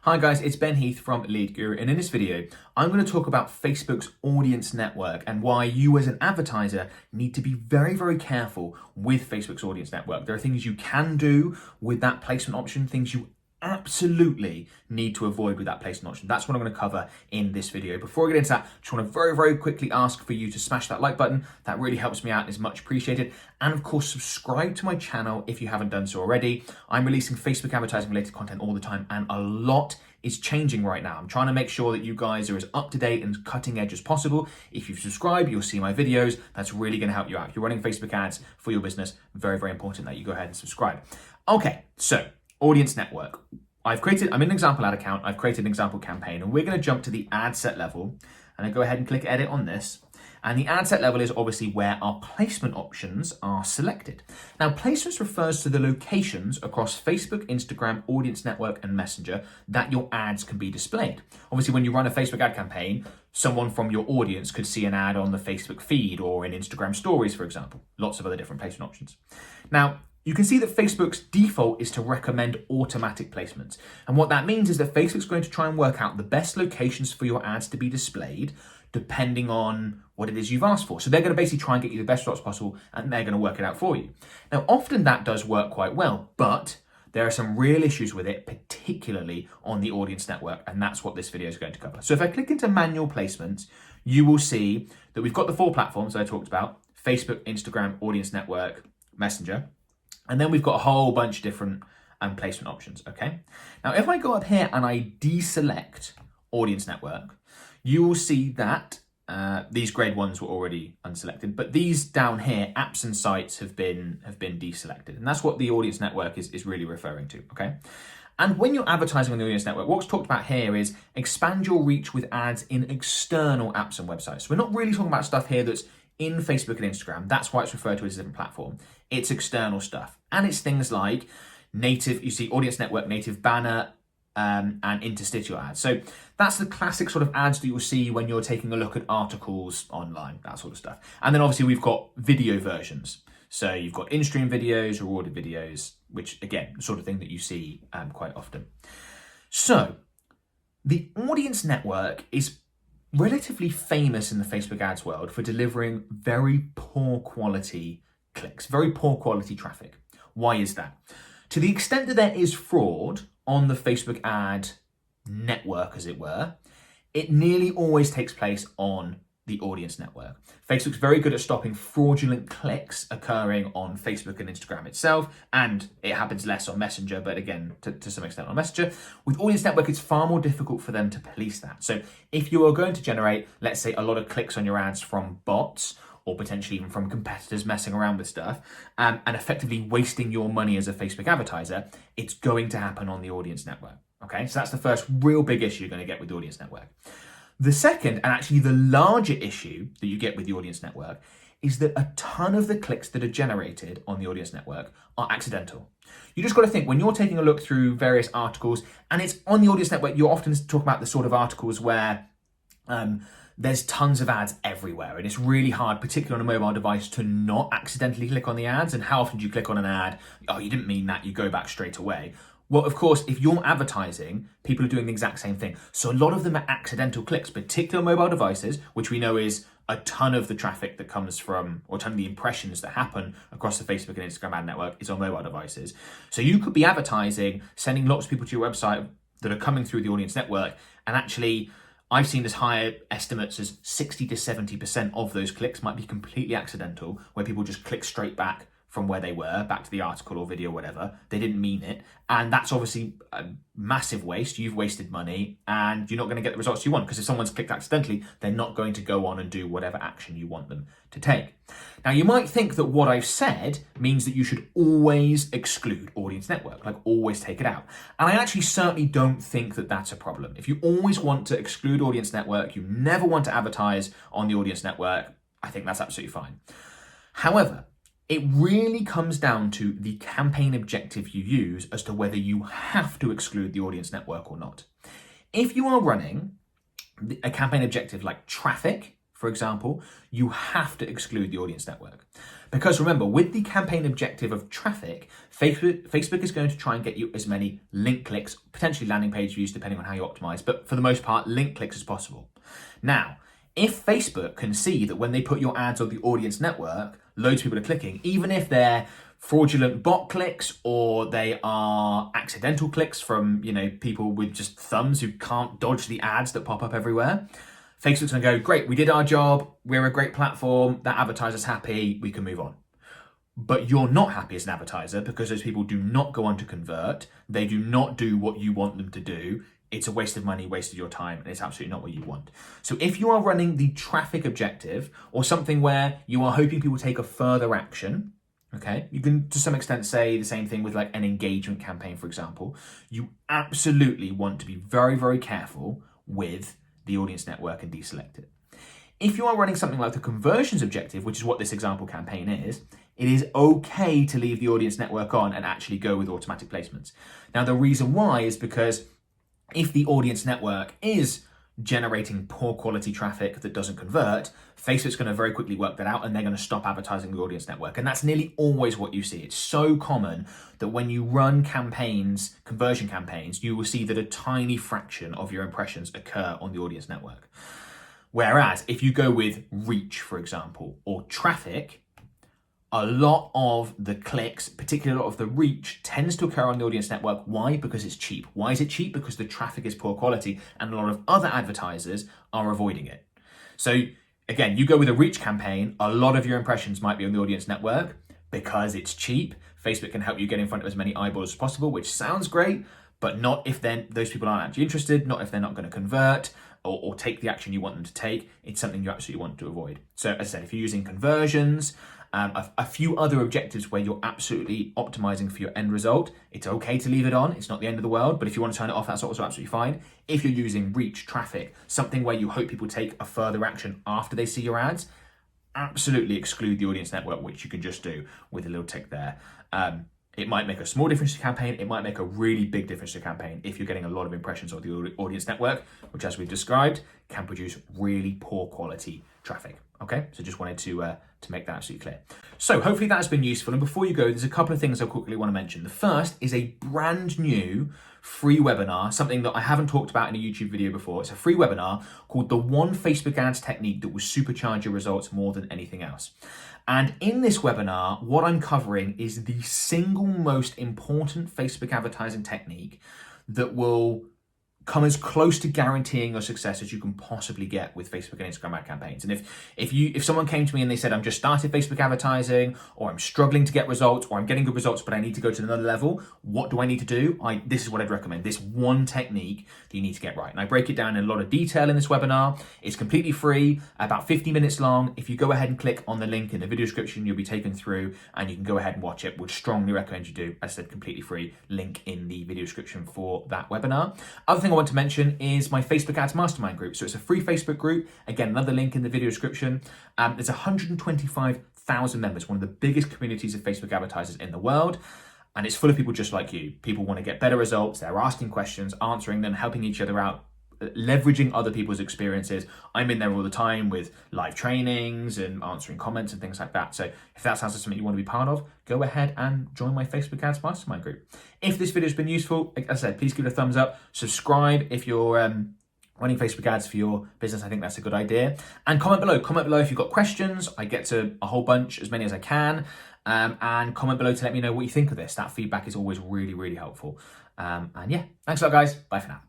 Hi guys, it's Ben Heath from Lead Guru, and in this video, I'm going to talk about Facebook's audience network and why you as an advertiser need to be very, very careful with Facebook's audience network. There are things you can do with that placement option, things you absolutely need to avoid with that placement option. That's what I'm going to cover in this video. Before I get into that, I just want to very, very quickly ask for you to smash that like button. That really helps me out and is much appreciated. And of course, subscribe to my channel if you haven't done so already. I'm releasing Facebook advertising related content all the time, and a lot is changing right now. I'm trying to make sure that you guys are as up to date and cutting edge as possible. If you subscribe, you'll see my videos. That's really going to help you out. If you're running Facebook ads for your business, very, very important that you go ahead and subscribe. Okay, so audience network. I'm in an example ad account. I've created an example campaign, and we're going to jump to the ad set level. And I go ahead and click edit on this. And the ad set level is obviously where our placement options are selected. Now, placements refers to the locations across Facebook, Instagram, Audience Network, and Messenger that your ads can be displayed. Obviously, when you run a Facebook ad campaign, someone from your audience could see an ad on the Facebook feed or in Instagram stories, for example. Lots of other different placement options. Now, you can see that Facebook's default is to recommend automatic placements. And what that means is that Facebook's going to try and work out the best locations for your ads to be displayed depending on what it is you've asked for. So they're going to basically try and get you the best results possible, and they're going to work it out for you. Now, often that does work quite well, but there are some real issues with it, particularly on the audience network, and that's what this video is going to cover. So if I click into manual placements, you will see that we've got the four platforms that I talked about: Facebook, Instagram, Audience Network, Messenger. And then we've got a whole bunch of different placement options, okay? Now, if I go up here and I deselect Audience Network, you will see that these grade ones were already unselected, but these down here, apps and sites, have been deselected. And that's what the Audience Network is really referring to, okay? And when you're advertising on the Audience Network, what's talked about here is expand your reach with ads in external apps and websites. So we're not really talking about stuff here that's in Facebook and Instagram. That's why it's referred to as a different platform. It's external stuff. And it's things like native, you see Audience Network, native banner, and interstitial ads. So that's the classic sort of ads that you'll see when you're taking a look at articles online, that sort of stuff. And then obviously we've got video versions. So you've got in-stream videos, rewarded videos, which again, the sort of thing that you see quite often. So the Audience Network is relatively famous in the Facebook ads world for delivering very poor quality clicks, very poor quality traffic. Why is that? To the extent that there is fraud on the Facebook ad network, as it were, it nearly always takes place on the Audience Network. Facebook's very good at stopping fraudulent clicks occurring on Facebook and Instagram itself, and it happens less on Messenger, but again, to some extent on Messenger. With Audience Network, it's far more difficult for them to police that. So if you are going to generate, let's say, a lot of clicks on your ads from bots, or potentially even from competitors messing around with stuff, and effectively wasting your money as a Facebook advertiser, it's going to happen on the Audience Network, okay? So that's the first real big issue you're going to get with the Audience Network. The second, and actually the larger issue that you get with the Audience Network, is that a ton of the clicks that are generated on the Audience Network are accidental. You just got to think, when you're taking a look through various articles, and it's on the Audience Network, you often talk about the sort of articles where there's tons of ads everywhere, and it's really hard, particularly on a mobile device, to not accidentally click on the ads. And how often do you click on an ad? Oh, you didn't mean that, you go back straight away. Well, of course, if you're advertising, people are doing the exact same thing. So a lot of them are accidental clicks, particularly on mobile devices, which we know is a ton of the traffic that comes from, or a ton of the impressions that happen across the Facebook and Instagram ad network is on mobile devices. So you could be advertising, sending lots of people to your website that are coming through the Audience Network, and actually I've seen as high estimates as 60 to 70% of those clicks might be completely accidental, where people just click straight back from where they were, back to the article or video, whatever. They didn't mean it. And that's obviously a massive waste. You've wasted money and you're not going to get the results you want, because if someone's clicked accidentally, they're not going to go on and do whatever action you want them to take. Now, you might think that what I've said means that you should always exclude Audience Network, like always take it out. And I actually certainly don't think that that's a problem. If you always want to exclude Audience Network, you never want to advertise on the Audience Network, I think that's absolutely fine. However, it really comes down to the campaign objective you use as to whether you have to exclude the Audience Network or not. If you are running a campaign objective like traffic, for example, you have to exclude the audience network. Because remember, with the campaign objective of traffic, Facebook is going to try and get you as many link clicks, potentially landing page views, depending on how you optimize, but for the most part, link clicks as possible. Now, if Facebook can see that when they put your ads on the audience network, loads of people are clicking, even if they're fraudulent bot clicks or they are accidental clicks from, people with just thumbs who can't dodge the ads that pop up everywhere, Facebook's gonna go, great, we did our job, we're a great platform, that advertiser's happy, we can move on. But you're not happy as an advertiser because those people do not go on to convert, they do not do what you want them to do. It's a waste of money, wasted your time, and it's absolutely not what you want. So if you are running the traffic objective or something where you are hoping people take a further action, okay, you can to some extent say the same thing with like an engagement campaign, for example, you absolutely want to be very, very careful with the audience network and deselect it. If you are running something like the conversions objective, which is what this example campaign is, it is okay to leave the audience network on and actually go with automatic placements. Now, the reason why is because if the audience network is generating poor quality traffic that doesn't convert, Facebook's going to very quickly work that out and they're going to stop advertising the audience network. And that's nearly always what you see. It's so common that when you run campaigns, conversion campaigns, you will see that a tiny fraction of your impressions occur on the audience network. Whereas if you go with reach, for example, or traffic, a lot of the clicks, particularly a lot of the reach, tends to occur on the audience network. Why? Because it's cheap. Why is it cheap? Because the traffic is poor quality and a lot of other advertisers are avoiding it. So again, you go with a reach campaign, a lot of your impressions might be on the audience network because it's cheap. Facebook can help you get in front of as many eyeballs as possible, which sounds great, but not if then those people aren't actually interested, not if they're not going to convert or take the action you want them to take. It's something you absolutely want to avoid. So as I said, if you're using conversions, a few other objectives where you're absolutely optimizing for your end result, it's okay to leave it on. It's not the end of the world, but if you want to turn it off, that's also absolutely fine. If you're using reach, traffic, something where you hope people take a further action after they see your ads, absolutely exclude the audience network, which you can just do with a little tick there. It might make a small difference to your campaign. It might make a really big difference to your campaign if you're getting a lot of impressions on the audience network, which, as we've described, can produce really poor quality traffic. Okay, so just wanted to make that absolutely clear. So hopefully that has been useful. And before you go, there's a couple of things I quickly want to mention. The first is a brand new free webinar, something that I haven't talked about in a YouTube video before. It's a free webinar called the One Facebook Ads Technique That Will Supercharge Your Results More Than Anything Else. And in this webinar, what I'm covering is the single most important Facebook advertising technique that will come as close to guaranteeing your success as you can possibly get with Facebook and Instagram ad campaigns. And if someone came to me and they said, I'm just started Facebook advertising, or I'm struggling to get results, or I'm getting good results, but I need to go to another level, what do I need to do? This is what I'd recommend. This one technique that you need to get right. And I break it down in a lot of detail in this webinar. It's completely free, about 50 minutes long. If you go ahead and click on the link in the video description, you'll be taken through and you can go ahead and watch it. Would strongly recommend you do. As I said, completely free. Link in the video description for that webinar. Other thing I want to mention is my Facebook Ads Mastermind group. So it's a free Facebook group. Again, another link in the video description. There's 125,000 members, one of the biggest communities of Facebook advertisers in the world. And it's full of people just like you. People want to get better results. They're asking questions, answering them, helping each other out, leveraging other people's experiences. I'm in there all the time with live trainings and answering comments and things like that. So if that sounds like something you want to be part of, go ahead and join my Facebook Ads Mastermind group. If this video has been useful, like I said, please give it a thumbs up. Subscribe if you're running Facebook ads for your business. I think that's a good idea. And comment below. Comment below if you've got questions. I get to a whole bunch, as many as I can. And comment below to let me know what you think of this. That feedback is always really, really helpful. And yeah, thanks a lot, guys. Bye for now.